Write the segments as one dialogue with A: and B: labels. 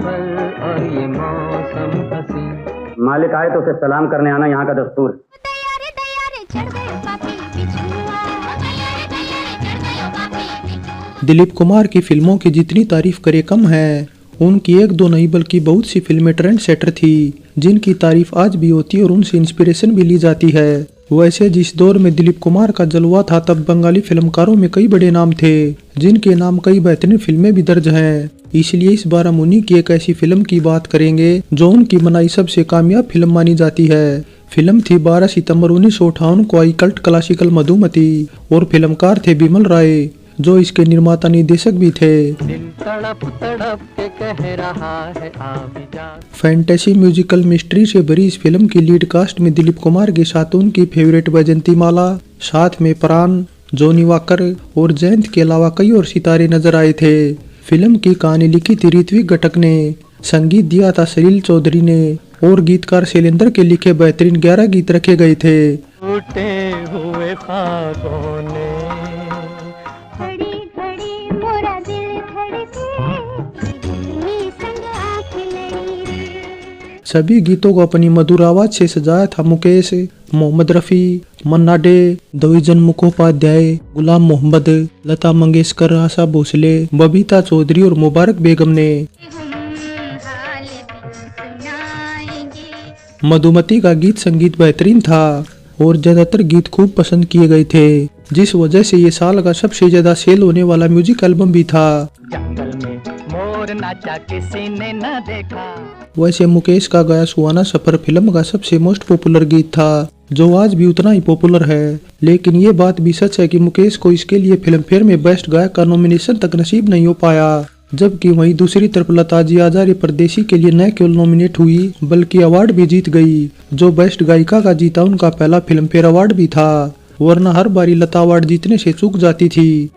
A: सफर और ये मौसम हंसी।
B: मालिक आए तो उसे सलाम करने आना यहाँ का दस्तूर।
C: दिलीप कुमार की फिल्मों की जितनी तारीफ करे कम है। उनकी एक दो नहीं बल्कि बहुत सी फिल्में ट्रेंड सेटर थी, जिनकी तारीफ आज भी होती है और उनसे इंस्पिरेशन भी ली जाती है। वैसे जिस दौर में दिलीप कुमार का जलवा था, तब बंगाली फिल्मकारों में कई बड़े नाम थे, जिनके नाम कई बेहतरीन फिल्में भी दर्ज हैं। इसलिए इस बार हम उन्हीं की एक ऐसी फिल्म की बात करेंगे जो उनकी बनाई सबसे कामयाब फिल्म मानी जाती है। फिल्म थी 12 सितंबर 1958 को आई कल्ट क्लासिकल मधुमती, और फिल्मकार थे बिमल राय, जो इसके निर्माता निर्देशक भी थे।
A: दिल तड़प तड़प के कह रहा है आबिजा।
C: फैंटेसी म्यूजिकल मिस्ट्री से भरी इस फिल्म की लीड कास्ट में दिलीप कुमार के साथ उनकी फेवरेट वैजंती माला, साथ में प्राण, जोनी वाकर और जयंत के अलावा कई और सितारे नजर आए थे। फिल्म की कहानी लिखी थी ऋत्विक घटक ने, संगीत दिया था सलील चौधरी ने, और गीतकार शैलेंद्र के लिखे बेहतरीन 11 गीत रखे गए थे।
A: टूटे हुए ख्वाबों ने
C: सभी गीतों को अपनी मधुर आवाज से सजाया था मुकेश, मोहम्मद रफी, मन्ना डे, द्विजन मुखोपाध्याय, गुलाम मोहम्मद, लता मंगेशकर, आशा भोसले, बबीता चौधरी और मुबारक बेगम ने। मधुमती का गीत संगीत बेहतरीन था और ज्यादातर गीत खूब पसंद किए गए थे, जिस वजह से ये साल का सबसे ज्यादा सेल होने वाला म्यूजिक एल्बम भी था।
A: जंगल में मोर नाचा किसी ने न देखा।
C: वैसे मुकेश का गाया सुहाना सफर फिल्म का सबसे मोस्ट पॉपुलर गीत था, जो आज भी उतना ही पॉपुलर है। लेकिन ये बात भी सच है कि मुकेश को इसके लिए फिल्म फेयर में बेस्ट गायक का नॉमिनेशन तक नसीब नहीं हो पाया, जबकि वहीं दूसरी तरफ लता जी आजारी परदेसी के लिए न केवल नॉमिनेट हुई बल्कि अवार्ड भी जीत गई, जो बेस्ट गायिका का जीता उनका पहला फिल्म फेयर अवार्ड भी था, वरना हर बारी लता अवार्ड जीतने से चूक जाती थी।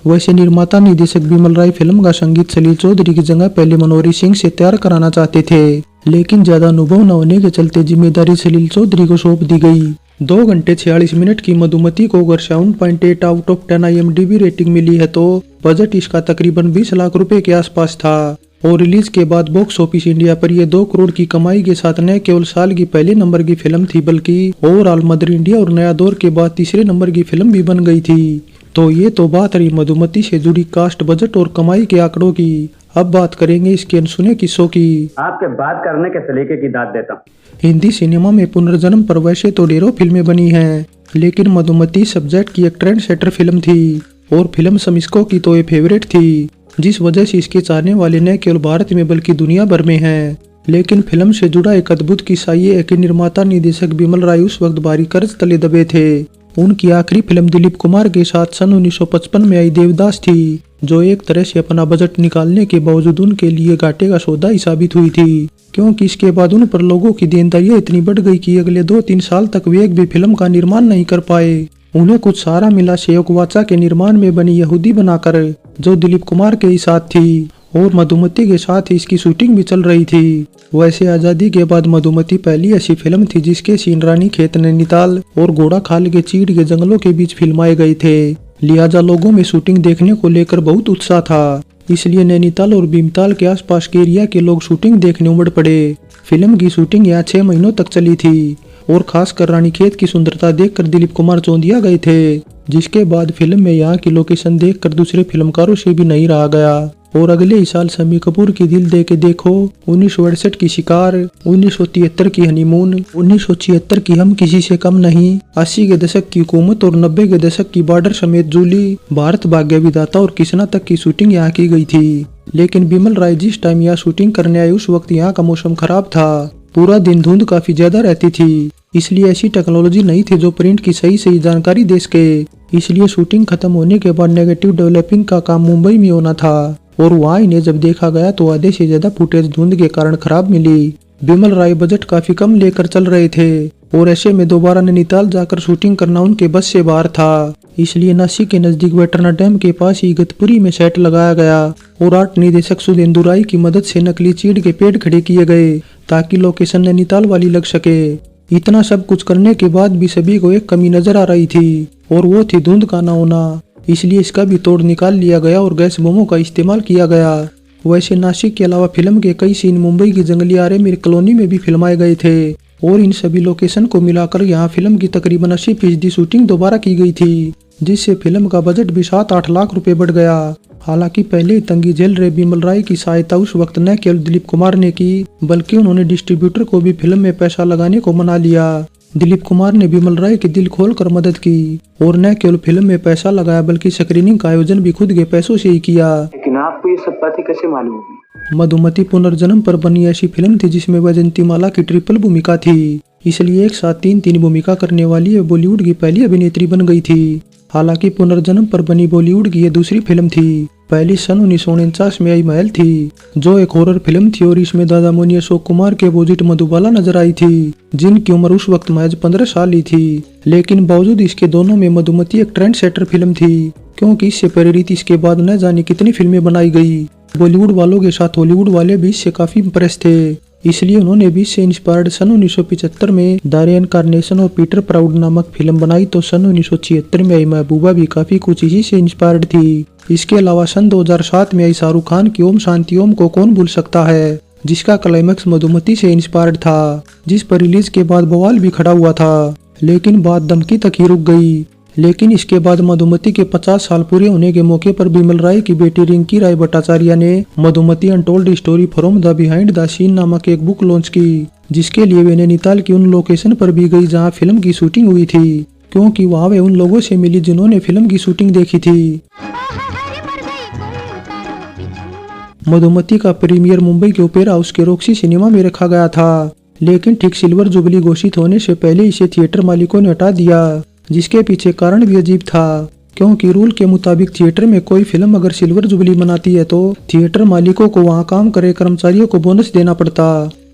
C: वैसे निर्माता निर्देशक बिमल राय फिल्म का संगीत सलील चौधरी की जगह पहले मनोहरी सिंह से तैयार कराना चाहते थे, लेकिन ज्यादा अनुभव न होने के चलते जिम्मेदारी सलील चौधरी को सौंप दी गई। 2 घंटे 46 मिनट की मधुमती को अगर 7.8 आउट ऑफ 10 IMDb रेटिंग मिली है, तो बजट इसका तकरीबन 20 लाख रुपए के आसपास था, और रिलीज के बाद बॉक्स ऑफिस इंडिया पर यह 2 करोड़ की कमाई के साथ न केवल साल की पहले नंबर की फिल्म थी, बल्कि ओवरऑल मदर इंडिया और नया दौर के बाद तीसरे नंबर की फिल्म भी बन गई थी। तो ये तो बात रही मधुमती से जुड़ी कास्ट, बजट और कमाई के आंकड़ों की। अब बात करेंगे इसके अनसुने किस्सों की।
B: आपके बात करने के सलीके की दाद देता हूँ।
C: हिंदी सिनेमा में पुनर्जन्म पर वैसे तो ढेरों फिल्में बनी हैं, लेकिन मधुमती सब्जेक्ट की एक ट्रेंड सेटर फिल्म थी, और फिल्म समीक्षकों की तो ये फेवरेट थी, जिस वजह से इसके चाहने वाले न केवल भारत में बल्कि दुनिया भर में हैं। लेकिन फिल्म से जुड़ा एक अद्भुत किस्सा ये है कि निर्माता निर्देशक बिमल राय उस वक्त भारी कर्ज तले दबे थे। उनकी आखिरी फिल्म दिलीप कुमार के साथ सन 1955 में आई देवदास थी, जो एक तरह से अपना बजट निकालने के बावजूद उनके लिए घाटे का सौदा ही साबित हुई थी, क्योंकि इसके बाद उन पर लोगों की देनदारियां इतनी बढ़ गई कि अगले 2-3 साल तक वे एक भी फिल्म का निर्माण नहीं कर पाए। उन्हें कुछ सहारा मिला शेख वाचा के निर्माण में बनी यहूदी बनाकर, जो दिलीप कुमार के ही साथ थी, और मधुमती के साथ ही इसकी शूटिंग भी चल रही थी। वैसे आजादी के बाद मधुमती पहली ऐसी फिल्म थी जिसके सीन रानी खेत नैनीताल और घोड़ा खाल के चीड़ के जंगलों के बीच फिल्माए गए थे, लिहाजा लोगों में शूटिंग देखने को लेकर बहुत उत्साह था। इसलिए नैनीताल और भीमताल के आसपास के एरिया के लोग शूटिंग देखने उमड़ पड़े। फिल्म की शूटिंग यहाँ 6 महीनों तक चली थी, और खासकर रानीखेत की सुंदरता देखकर दिलीप कुमार चौंधिया गए थे, जिसके बाद फिल्म में यहाँ की लोकेशन देखकर दूसरे फिल्मकारों से भी नहीं रहा गया। और अगले ही साल शम्मी कपूर की दिल दे के देखो, 1968 की शिकार, 1973 की हनीमून, 1976 की हम किसी से कम नहीं, 80 के दशक की हुकूमत और 90 के दशक की बॉर्डर समेत जूली, भारत भाग्य विधाता और किसना तक की शूटिंग यहाँ की गई थी। लेकिन बिमल राय जिस टाइम यहाँ शूटिंग करने आए उस वक्त यहाँ का मौसम खराब था, पूरा दिन धुंध काफी ज्यादा रहती थी, इसलिए ऐसी टेक्नोलॉजी नहीं थी जो प्रिंट की सही जानकारी दे सके। इसलिए शूटिंग खत्म होने के बाद नेगेटिव डेवलपिंग का काम मुंबई में होना था, और वहाँ इन्हें जब देखा गया तो आधे से ज्यादा फुटेज धुंध के कारण खराब मिली। बिमल राय बजट काफी कम लेकर चल रहे थे, और ऐसे में दोबारा नैनीताल जाकर शूटिंग करना उनके बस से बाहर था। इसलिए नासिक के नजदीक वेटरना डैम के पास ही इगतपुरी में सेट लगाया गया, और आर्ट निदेशक सुधेंदु राय की मदद से नकली चीड़ के पेड़ खड़े किए गए ताकि लोकेशन नैनीताल वाली लग सके। इतना सब कुछ करने के बाद भी सभी को एक कमी नजर आ रही थी और वो थी धुंध का ना होना। इसलिए इसका भी तोड़ निकाल लिया गया और गैस बमों का इस्तेमाल किया गया। वैसे नासिक के अलावा फिल्म के कई सीन मुंबई की जंगली आरे मीर कॉलोनी में भी फिल्माए गए थे और इन सभी लोकेशन को मिलाकर यहाँ फिल्म की तकरीबन 80% शूटिंग दोबारा की गई थी, जिससे फिल्म का बजट भी 7-8 लाख रुपए बढ़ गया। हालांकि पहले ही तंगी झेल रहे बिमल राय की सहायता उस वक्त न केवल दिलीप कुमार ने की, बल्कि उन्होंने डिस्ट्रीब्यूटर को भी फिल्म में पैसा लगाने को मना लिया। दिलीप कुमार ने बिमल राय के दिल खोलकर मदद की और न केवल फिल्म में पैसा लगाया बल्कि स्क्रीनिंग का आयोजन भी खुद के पैसों से ही किया।
D: लेकिन आपको ये सब बातें कैसे मालूम हुई?
C: मधुमती पुनर्जन्म पर बनी ऐसी फिल्म थी जिसमें वैजयंतीमाला की ट्रिपल भूमिका थी, इसलिए एक साथ 3 भूमिका करने वाली ये बॉलीवुड की पहली अभिनेत्री बन गई थी। हालांकि पुनर्जन्म पर बनी बॉलीवुड की ये दूसरी फिल्म थी। पहली सन 1949 में आई महल थी, जो एक हॉरर फिल्म थी और इसमें दादा मोनी अशोक कुमार के अपोजिट मधुबाला नजर आई थी, जिनकी उम्र उस वक्त महज 15 साल ही थी। लेकिन बावजूद इसके दोनों में मधुमती एक ट्रेंड सेटर फिल्म थी, क्योंकि इससे प्रेरित इसके बाद न जाने कितनी फिल्में बनाई गई। बॉलीवुड वालों के साथ हॉलीवुड वाले भी इससे काफी इम्प्रेस थे, इसलिए उन्होंने भी इससे इंस्पायर्ड सन 1975 में the reincarnation of Peter proud नामक फिल्म बनाई। तो सन 1976 में आई महबूबा भी काफी कुछ इसी से इंस्पायर्ड थी। इसके अलावा सन 2007 में आई शाहरुख खान की ओम शांति ओम को कौन भूल सकता है, जिसका क्लाइमैक्स मधुमती से इंस्पायर्ड था, जिस पर रिलीज के बाद बवाल भी खड़ा हुआ था, लेकिन बात धमकी तक ही रुक गई। लेकिन इसके बाद मधुमती के 50 साल पूरे होने के मौके पर बिमल राय की बेटी रिंकी राय भट्टाचार्य ने Madhumati untold story from the behind the scene नामक एक बुक लॉन्च की, जिसके लिए वे नैनीताल की उन लोकेशन पर भी गई जहां फिल्म की शूटिंग हुई थी, क्योंकि वहां वे उन लोगों से मिली जिन्होंने फिल्म की शूटिंग देखी थी। मधुमती का प्रीमियर मुंबई के ओपेरा हाउस के रॉक्सी सिनेमा में रखा गया था, लेकिन ठीक सिल्वर जुबली घोषित होने से पहले इसे थिएटर मालिकों ने हटा दिया, जिसके पीछे कारण भी अजीब था, क्योंकि रूल के मुताबिक थिएटर में कोई फिल्म अगर सिल्वर जुबली मनाती है तो थिएटर मालिकों को वहां काम करे कर्मचारियों को बोनस देना पड़ता।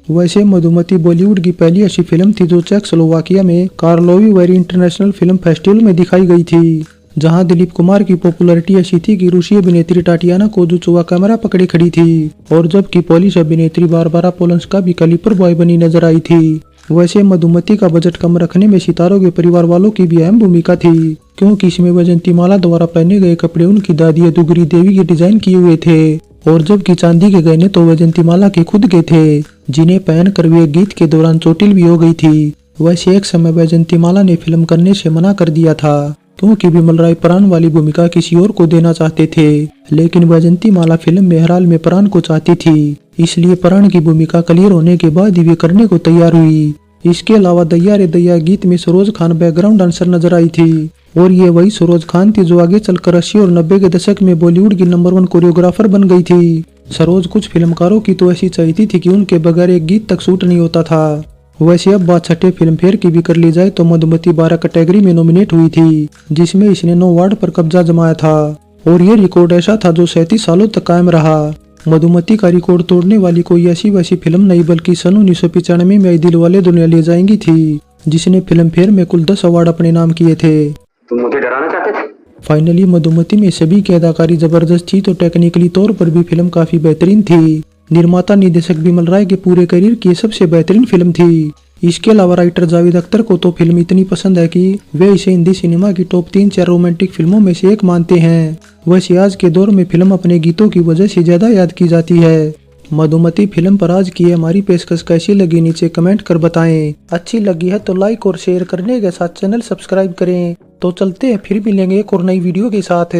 C: वैसे मधुमती बॉलीवुड की पहली ऐसी फिल्म थी जो चेकोस्लोवाकिया में Karlovy very international film festival में दिखाई गई थी, जहां दिलीप कुमार की पॉपुलैरिटी ऐसी थी कि रूसी अभिनेत्री टाटियाना कोजुचोवा कैमरा पकड़े खड़ी थी, और जबकि पोलिश अभिनेत्री बारबारा पोलंस्का भी कैलिपर बॉय बनी नजर आई थी। वैसे मधुमती का बजट कम रखने में सितारों के परिवार वालों की भी अहम भूमिका थी, क्योंकि इसमें वैजयंतीमाला द्वारा पहने गए कपड़े उनकी दादी दुगरी देवी के डिजाइन किए हुए थे, और जबकि चांदी के गहने तो वैजयंतीमाला के खुद के थे, जिन्हें पहनकर वे गीत के दौरान चोटिल भी हो गई थी। वैसे एक समय वैजयंतीमाला ने फिल्म करने से मना कर दिया था, क्योंकि बिमल राय प्राण वाली भूमिका किसी और को देना चाहते थे, लेकिन वैजयंतीमाला फिल्म में हर हाल में प्राण को चाहती थी, इसलिए प्राण की भूमिका क्लियर होने के बाद ही वे करने को तैयार हुई। इसके अलावा दैया रे दैया गीत में सरोज खान बैकग्राउंड डांसर नजर आई थी, और ये वही सरोज खान थी जो आगे चलकर 80 और 90 के दशक में बॉलीवुड की नंबर 1 कोरियोग्राफर बन गई थी। सरोज कुछ फिल्मकारों की तो ऐसी चाहती थी कि उनके बगैर एक गीत तक शूट नहीं होता था। वैसे अब बात छठे फिल्म फेयर की भी कर ली जाए तो मधुमती 12 कैटेगरी में नॉमिनेट हुई थी, जिसमें इसने 9 अवार्ड पर कब्जा जमाया था, और ये रिकॉर्ड ऐसा था जो 37 सालों तक कायम रहा। मधुमती का रिकॉर्ड तोड़ने वाली कोई ऐसी वैसी फिल्म नहीं, बल्कि सन 1995 में आई दिल वाले दुनिया ले जाएंगी थी, जिसने फिल्म फेयर में कुल 10 अवार्ड अपने नाम किए थे।
B: तुम मुझे डराना चाहते थे?
C: फाइनली मधुमती में सभी की अदाकारी जबरदस्त थी, तो टेक्निकली तौर पर भी फिल्म काफी बेहतरीन थी। निर्माता निर्देशक बिमल राय के पूरे करियर की सबसे बेहतरीन फिल्म थी। इसके अलावा राइटर जावेद अख्तर को तो फिल्म इतनी पसंद है कि वे इसे हिंदी सिनेमा की टॉप 3-4 रोमांटिक फिल्मों में से एक मानते हैं। वैसे आज के दौर में फिल्म अपने गीतों की वजह से ज्यादा याद की जाती है। मधुमती फिल्म पर आज की हमारी पेशकश कैसी लगी नीचे कमेंट कर बताएं। अच्छी लगी है तो लाइक और शेयर करने के साथ चैनल सब्सक्राइब करें। तो चलते हैं, फिर मिलेंगे एक और नई वीडियो के साथ।